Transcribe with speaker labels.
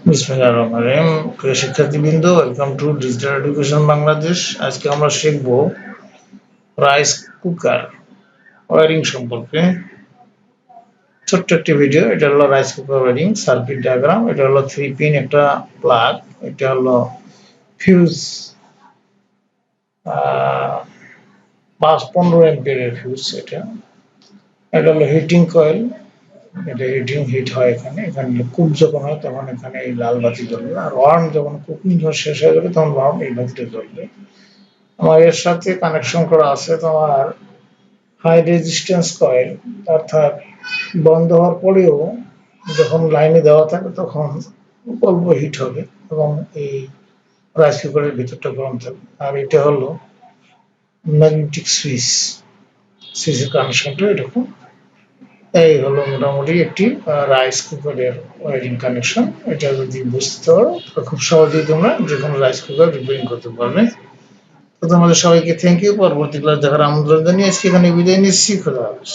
Speaker 1: বিসমিল্লাহির রহমানির রহিম। প্রিয় শিক্ষার্থীবৃন্দ, welcome to digital education Bangladesh. আজকে আমরা শিখব রাইস কুকার ওয়ারিং সম্পর্কে। ছোট্ট একটি ভিডিও। এটা হলো rice cooker wiring circuit diagram. এটা হলো 3 পিন একটা প্লাগ। এটা হলো ফিউজ, 15 অ্যাম্পিয়ারের ফিউজ। এটা হলো হিটিং কয়েল। এটা হিট হয় এখানে কুক যখন হয় তখন এখানে এই লাল বাতি জ্বলবে, আর ওয়ার্ম যখন কুকিং শেষ হয়ে যাবে তখন ওয়ার্ম এই বাতিটা জ্বলবে। আমার এর সাথে কানেকশন করা আছে তোমার হাই রেজিস্ট্যান্স কয়েল, অর্থাৎ বন্ধ হওয়ার পরেও যখন লাইনে দেওয়া থাকে তখন অল্প হিট হবে এবং এই রাইস কুকারের ভিতরটা গরম থাকবে। আর এটা হলো ম্যাগনেটিক সুইচের কানেকশনটা এরকম। এই হলো মোটামুটি একটি রাইস কুকারের ওয়ারিং কানেকশন। এটা যদি বুঝতে পারো তাহলে খুব সহজেই তোমরা যে কোনো রাইস কুকার রিপেয়ারিং করতে পারবে। তো তোমাদের সবাইকে থ্যাংক ইউ। পরবর্তী ক্লাস দেখার আমন্ত্রণ জানিয়ে আজকে এখানে বিদায় নিচ্ছি। খোদা হাফেজ।